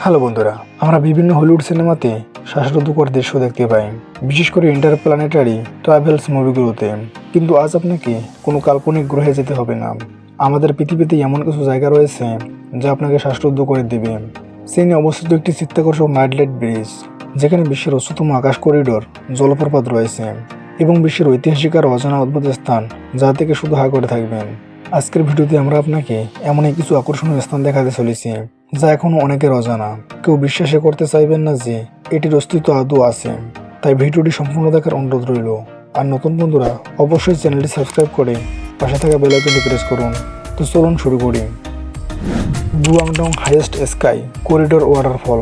Hello বন্ধুরা, আমরা বিভিন্ন হলিউড সিনেমাতে শ্বাসরুদ্ধকর দৃশ্য দেখতে পাই, বিশেষ করে ইন্টারপ্ল্যানেটারি ট্রাভেলস মুভিগুলোতে। কিন্তু আজ আপনাকে কোনো কাল্পনিক গ্রহে যেতে হবে না। আমাদের পৃথিবীতে এমন কিছু জায়গা রয়েছে যা আপনাকে শ্বাসরুদ্ধ করে দেবে। চীনে অবস্থিত একটি চিত্তাকর্ষক নাইটলাইট ব্রিজ, যেখানে বিশ্বের উচ্চতম আকাশ করিডোর জলপ্রপাত রয়েছে এবং বিশ্বের ঐতিহাসিক আর অজানা অদ্ভুত স্থান যা থেকে শুধু হা করে থাকবেন। আজকের ভিডিওতে আমরা আপনাকে এমনই কিছু আকর্ষণীয় স্থান দেখাতে চলেছি যা এখনো অনেকের অজানা। কেউ বিশ্বাসই করতে চাইবেন না যে এটির অস্তিত্ব আদৌ আছে। তাই ভিডিওটি সম্পূর্ণ দেখার অনুরোধ রইল। আর নতুন বন্ধুরা অবশ্যই চ্যানেলটি সাবস্ক্রাইব করে পাশে থাকা বেল আইকনটি প্রেস করুন। তো চলুন শুরু করি। Guangdong highest sky corridor waterfall.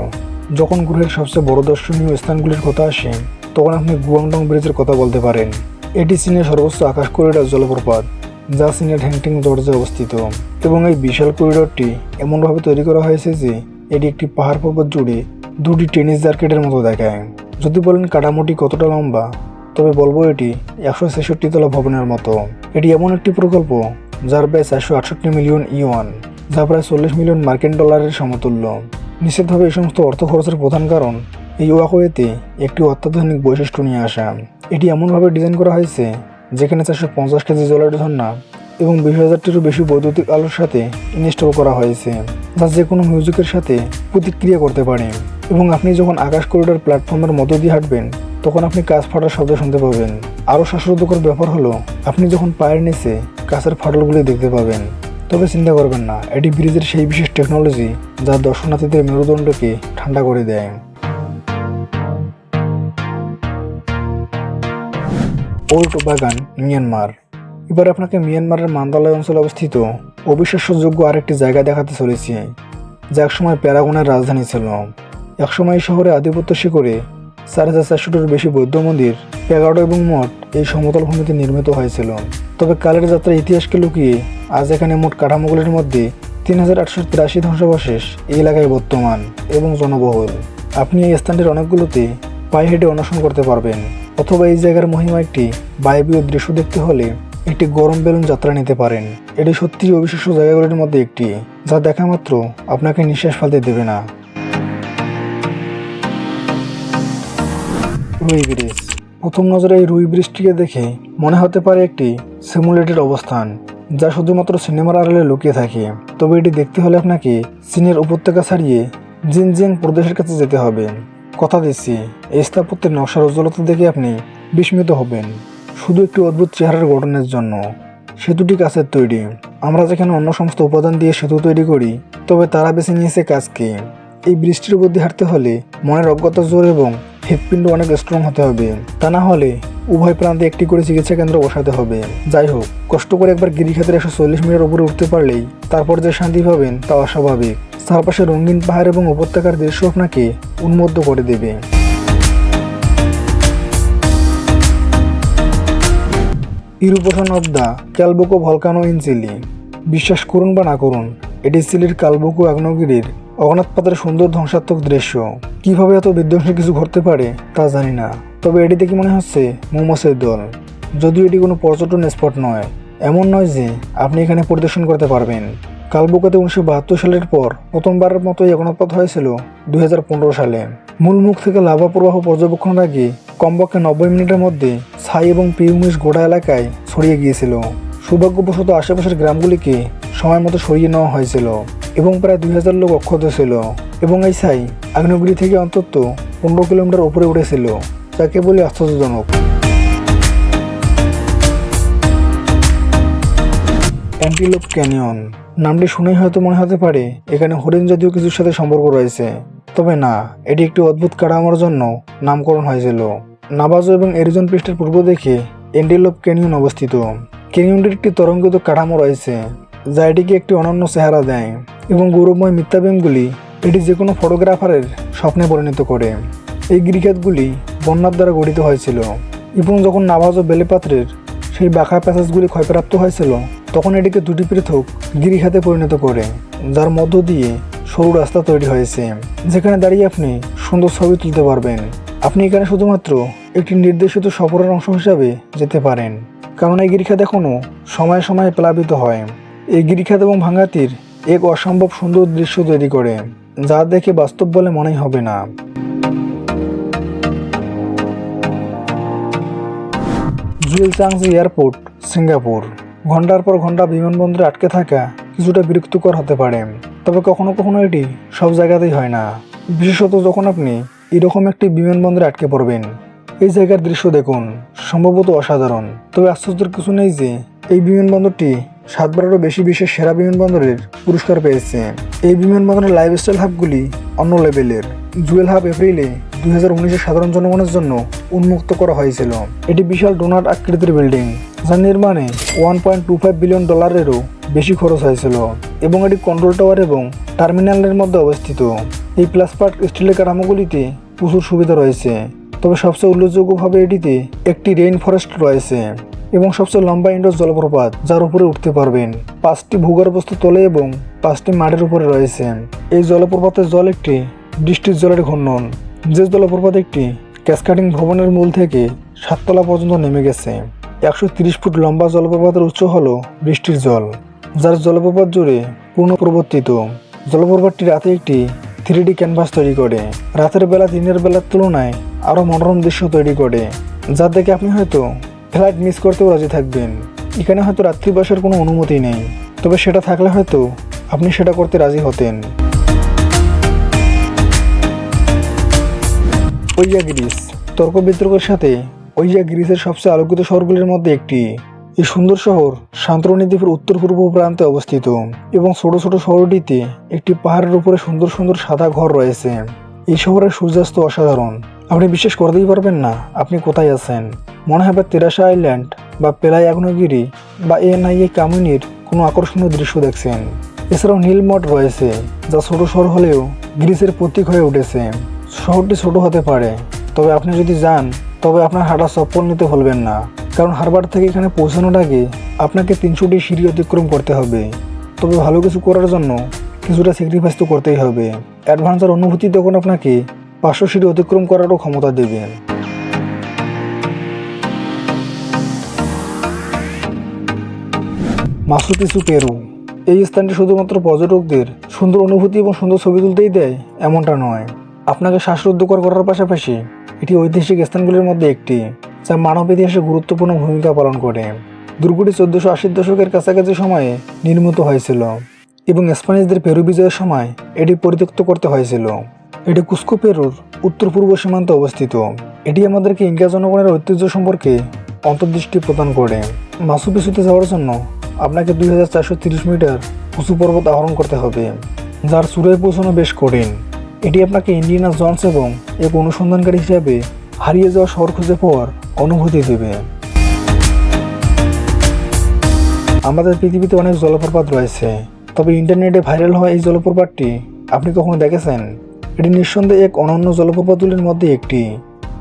যখন গ্রহের সবচেয়ে বড় দর্শনীয় স্থানগুলির কথা আসে, তখন আপনি গুয়াংডং ব্রিজের কথা বলতে পারেন। এটি চীনের সর্বোচ্চ আকাশ করিডোর জলপ্রপাত, যা চীনের হ্যাংটিং জর্জে অবস্থিত। এবং এই বিশাল করিডোরটি এমনভাবে তৈরি করা হয়েছে যে এটি একটি পাহাড় পর্বত জুড়ে দুটি টেনিস জার্কেটের মতো দেখায়। যদি বলেন কাঠামোটি কতটা লম্বা, তবে বলবো এটি 166 তলা ভবনের মতো। এটি এমন একটি প্রকল্প যার ব্যয় 468 মিলিয়ন ইউয়ান, যা প্রায় 40 মিলিয়ন মার্কিন ডলারের সমতুল্য। নিশ্চিতভাবে এই সমস্ত অর্থ খরচের প্রধান কারণ এই ওয়াকওয়েতে একটি অত্যাধুনিক বৈশিষ্ট্য নিয়ে আসা। এটি এমনভাবে ডিজাইন করা হয়েছে যেখানে 450 কেজি জলের ঝর্ণা এবং 20,000টিরও বেশি বৈদ্যুতিক আলোর সাথে ইনস্টল করা হয়েছে, যা যে কোনো মিউজিকের সাথে প্রতিক্রিয়া করতে পারে। এবং আপনি যখন আকাশ করিডোর প্ল্যাটফর্মের মধ্য দিয়ে হাঁটবেন, তখন আপনি কাঁচ ফাটার শব্দ শুনতে পাবেন। আরও শ্বাসরুদ্ধকর ব্যাপার হলো আপনি যখন পায়ের নিচে কাঁচের ফাটলগুলি দেখতে পাবেন। তবে চিন্তা করবেন না, এটি ব্রিজের সেই বিশেষ টেকনোলজি যা দর্শনার্থীদের মেরুদণ্ডকে ঠান্ডা করে দেয়। ওল্ড বাগান, মিয়ানমার। এবার আপনাকে মিয়ানমারের মান্দালয় অঞ্চলে অবস্থিত অবিশ্বাস্যযোগ্য আরেকটি জায়গা দেখাতে চলেছি, যা একসময় প্যারাগনের রাজধানী ছিল। একসময় এই শহরে আধিপত্য শিখরে 4,400টির বেশি বৌদ্ধ মন্দির, প্যাগোডা এবং মঠ এই সমতল ভূমিতে নির্মিত হয়েছিল। তবে কালের যাত্রার ইতিহাসকে লুকিয়ে আজ এখানে মোট কাঠামোগুলির মধ্যে 3,883 ধ্বংসাবশেষ এই এলাকায় বর্তমান এবং জনবহুল। আপনি এই স্থানটির অনেকগুলোতে পায়ে হেঁটে অন্বেষণ করতে পারবেন, অথবা এই জায়গার মহিমা একটি বায়বীয় দৃশ্য দেখতে হলে একটি গরম বেলুন যাত্রা নিতে পারেন। এটি সত্যিই অবিশ্বাস্য জায়গাগুলির মধ্যে একটি, যা দেখা মাত্র আপনাকে নিঃশ্বাস ফেলতে দেবে না। রুই ব্রিজ। প্রথম নজরে এই রুই ব্রিজটিকে দেখে মনে হতে পারে একটি সিমুলেটেড অবস্থান, যা শুধুমাত্র সিনেমার আড়ালে লুকিয়ে থাকে। তবে এটি দেখতে হলে আপনাকে চীনের উপত্যকা ছাড়িয়ে জিনজিয়াং প্রদেশের কাছে যেতে হবে। কথা দিচ্ছি, এই স্থাপত্যের নকশার উজ্জ্বলতা দেখে আপনি বিস্মিত হবেন। শুধু একটি অদ্ভুত চেহারার গঠনের জন্য। সেতুটি কাচের তৈরি। আমরা যেখানে অন্য সমস্ত উপাদান দিয়ে সেতু তৈরি করি, তবে তারা বেছে নিয়েছে কাচকে। এই বৃষ্টির উপর দিয়ে হাঁটতে হলে মনের অজ্ঞতা জোর এবং হৃৎপিণ্ড অনেক স্ট্রং হতে হবে। তা না হলে উভয় প্রান্তে একটি করে চিকিৎসা কেন্দ্র বসাতে হবে। যাই হোক, কষ্ট করে একবার গিরিখাতের 140 মিটার উপরে উঠতে পারলেই তারপর যে শান্তি পাবেন তা অস্বাভাবিক। চারপাশে রঙিন পাহাড় এবং উপত্যকার দৃশ্য আপনাকে উন্মত্ত করে দেবে। Eruption of the Calbuco volcano in Chile. বিশ্বাস করুন বা না করুন, এটি চিলির কালবোকো আগ্নেয়গিরির অজ্ঞাতপাতের সুন্দর ধ্বংসাত্মক দৃশ্য। কিভাবে এত বিধ্বংসী কিছু ঘটতে পারে তা জানি না, তবে এটি দেখে মনে হচ্ছে মৌমাছির দল। যদিও এটি কোনো পর্যটন স্পট নয়, এমন নয় যে আপনি এখানে পরিদর্শন করতে পারবেন। কালবোকোতে 1972 সালের পর প্রথমবারের মতো এই অগ্ন্যুৎপাত হয়েছিল 2015 সালে। মূল মুখ থেকে লাভা প্রবাহ পর্যবেক্ষণের আগে কমপক্ষে 90 মিনিটের মধ্যে ছাই এবং পিউমিস গোটা এলাকায় ছড়িয়ে গিয়েছিল। সৌভাগ্যবশত আশেপাশের গ্রামগুলিকে সময় মতো সরিয়ে নেওয়া হয়েছিল এবং প্রায় 2000 লোক অক্ষত ছিল। এবং এই ছাই আগ্নেয়গিরি থেকে অন্তত 15 কিলোমিটার উপরে উঠেছিল, যা কেবলই আশ্চর্যজনক। Antelope canyon. নামটি শুনেই হয়তো মনে হতে পারে এখানে হরিণ জাতীয় কিছুর সাথে সম্পর্ক রয়েছে, তবে না, এটি একটি অদ্ভুত কাঠামোর জন্য নামকরণ হয়েছিল। নাভাজো এবং অ্যারিজন পৃষ্ঠের পূর্ব দিকে অ্যান্টিলোপ ক্যানিয়ন অবস্থিত। ক্যানিয়নটির একটি তরঙ্গিত কাঠামো রয়েছে যা এটিকে একটি অনন্য চেহারা দেয়, এবং গৌরবময় মিথ্যাবেমগুলি এটি যে কোনো ফটোগ্রাফারের স্বপ্নে পরিণত করে। এই গিরিখাতগুলি বন্যার দ্বারা গঠিত হয়েছিল, এবং যখন নাভাজো বেলেপাত্রের সেই বাঁকা প্যাসেজগুলি ক্ষয়প্রাপ্ত হয়েছিল, তখন এটিকে দুটি পৃথক গিরিখাতে পরিণত করে, যার মধ্য দিয়ে সরু রাস্তা তৈরি হয়েছে, যেখানে দাঁড়িয়ে আপনি সুন্দর ছবি তুলতে পারবেন। আপনি এখানে শুধুমাত্র একটি নির্দেশিত সফরের অংশ হিসাবে যেতে পারেন, কারণ এই গিরিখাত এখনও সময়ে সময়ে প্লাবিত হয়। এই গিরিখাত এবং ভাঙ্গাতির এক অসম্ভব সুন্দর দৃশ্য তৈরি করে। যা দেখে বাস্তব বলে মনেই হবে না। Jewel Changi airport, Singapore. ঘন্টার পর ঘন্টা বিমানবন্দরে আটকে থাকা কিছুটা বিরক্তিকর হতে পারে, তবে কখনো কখনো এটি সব জায়গাতেই হয় না, বিশেষত যখন আপনি এরকম একটি বিমানবন্দরে আটকে পড়বেন। এই জায়গার দৃশ্য দেখুন, সম্ভবত অসাধারণ। তবে আশ্চর্যের কিছু নেই যে এই বিমানবন্দরটি 7বারেরও বেশি বিশ্বের সেরা বিমানবন্দরের পুরস্কার পেয়েছে। এই বিমানবন্দরের লাইফস্টাইল হাবগুলি অন্য লেভেলের। জুয়েল হাব এপ্রিলে 2019-এ সাধারণ জনগণের জন্য উন্মুক্ত করা হয়েছিল। এটি বিশাল ডোনাট আকৃতির বিল্ডিং, যার নির্মাণে $1.25 বিলিয়ন বেশি খরচ হয়েছিল এবং এটি কন্ট্রোল টাওয়ার এবং টার্মিনালের মধ্যে অবস্থিত। এই প্লাসপার্ট স্টিলের কাঠামোগুলিতে প্রচুর সুবিধা রয়েছে, তবে সবচেয়ে উল্লেখযোগ্যভাবে এটিতে একটি রেইন ফরেস্ট রয়েছে এবং সবচেয়ে লম্বা ইনডোর জলপ্রপাত, যার উপরে উঠতে পারবেন। 5টি ভূগর্ভস্থ তলে এবং 5টি মাটির উপরে রয়েছে। এই জলপ্রপাতের জল একটি বৃষ্টির জলের ঘূর্ণন, যে জলপ্রপাত একটি ক্যাসকাডিং ভবনের মূল থেকে 7 তলা পর্যন্ত নেমে গেছে। 130 ফুট লম্বা জলপ্রপাতের উৎস হল বৃষ্টির জল, যার জলপ্রপাত জুড়ে পুনঃপ্রবর্তিত। জলপ্রপাতটি রাতে একটি 3D ক্যানভাস তৈরি করে, রাতের বেলা দিনের বেলার তুলনায় আরও মনোরম দৃশ্য তৈরি করে, যা দেখে আপনি হয়তো ফ্লাইট মিস করতেও রাজি থাকবেন। এখানে হয়তো রাত্রিবাসের কোনো অনুমতি নেই, তবে সেটা থাকলে হয়তো আপনি সেটা করতে রাজি হতেন। ওইয়া গ্রিস, তর্ক বিতর্কের সাথে ওইয়া গ্রিসের সবচেয়ে আলোকিত শহরগুলির মধ্যে একটি। এই সুন্দর শহর সান্তরনি দ্বীপের উত্তর পূর্ব প্রান্তে অবস্থিত এবং ছোট ছোট শহরটিতে একটি পাহাড়ের উপরে সুন্দর সুন্দর সাদা ঘর রয়েছে। এই শহরের সূর্যাস্ত অসাধারণ, আপনি বিশ্বাস করতেই পারবেন না আপনি কোথায় আছেন। মনে হবে তেরাসা আইল্যান্ড বা পেলাই আগ্নেয়গিরি বা এনআইএ কামিনির কোনো আকর্ষণীয় দৃশ্য দেখছেন। এছাড়াও নীল মঠ রয়েছে, যা ছোট শহর হলেও গ্রিসের প্রতীক হয়ে উঠেছে। শহরটি ছোট হতে পারে, তবে আপনি যদি যান তবে আপনার হাঁটা চপ্পল নিতে ভুলবেন না, কারণ হারবার থেকে এখানে পৌঁছানোর আগে আপনাকে 300টি সিঁড়ি অতিক্রম করতে হবে। তবে ভালো কিছু করার জন্য কিছুটা স্যাক্রিফাইস তো করতেই হবে। অ্যাডভেঞ্চার অনুভূতি তখন আপনাকে 500 সিঁড়ি অতিক্রম করারও ক্ষমতা দেবে। Machu Picchu, Peru. এই স্থানটি শুধুমাত্র পর্যটকদের সুন্দর অনুভূতি এবং সুন্দর ছবি তুলতেই দেয় এমনটা নয়, আপনাকে শ্বাসরুদ্ধকর করার পাশাপাশি এটি ঐতিহাসিক স্থানগুলির মধ্যে একটি, যা মানব ইতিহাসে গুরুত্বপূর্ণ ভূমিকা পালন করে। দুর্গটি 1480 দশকের কাছাকাছি সময়ে নির্মিত হয়েছিল এবং স্প্যানিশদের পেরু বিজয়ের সময় এটি পরিত্যক্ত করতে হয়েছিল। এটি কুস্কো, পেরুর উত্তর পূর্ব সীমান্তে অবস্থিত। এটি আমাদেরকে ইনকা জনগণের ঐতিহ্য সম্পর্কে অন্তর্দৃষ্টি প্রদান করে। মাচু পিচুতে যাওয়ার জন্য আপনাকে 2430 মিটার উঁচু পর্বত আরোহণ করতে হবে, যার চূড়ায় পৌঁছানো বেশ কঠিন। এটি আপনাকে ইন্ডিয়ানা জোন্স এবং এক অনুসন্ধানকারী হিসাবে হারিয়ে যাওয়া শহর খুঁজে পাওয়ার অনুভূতি দেবে। আমাদের পৃথিবীতে অনেক জলপ্রপাত রয়েছে, তবে ইন্টারনেটে ভাইরাল হওয়া এই জলপ্রপাতটি আপনি কখনো দেখেছেন? এটি নিঃসন্দেহে এক অনন্য জলপ্রপাতগুলির মধ্যে একটি।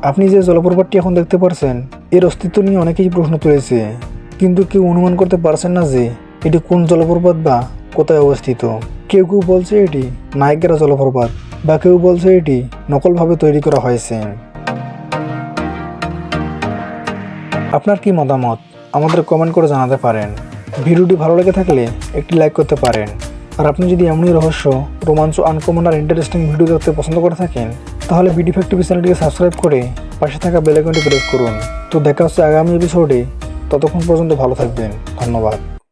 আপনি যে জলপ্রপাতটি এখন দেখতে পাচ্ছেন, এর অস্তিত্ব নিয়ে অনেকেই প্রশ্ন তুলেছে, কিন্তু কেউ অনুমান করতে পারছেন না যে এটি কোন জলপ্রপাত বা কোথায় অবস্থিত। কেউ কেউ বলছে এটি নায়াগ্রা জলপ্রপাত, বা কেউ বলছে এটি নকলভাবে তৈরি করা হয়েছে। আপনার কি মতামত আমাদের কমেন্ট করে জানাতে পারেন। ভিডিওটি ভালো লেগে থাকলে একটি লাইক করতে পারেন। আর আপনি যদি এমনই রহস্য, রোমাঞ্চ, আনকমন আর ইন্টারেস্টিং ভিডিও দেখতে পছন্দ করে থাকেন, তাহলে বিডি ফ্যাক্ট টিভি চ্যানেলটিকে সাবস্ক্রাইব করে পাশে থাকা বেল আইকনটি প্রেস করুন। তো দেখা হচ্ছে আগামী এপিসোডে, ততক্ষণ পর্যন্ত ভালো থাকবেন। ধন্যবাদ।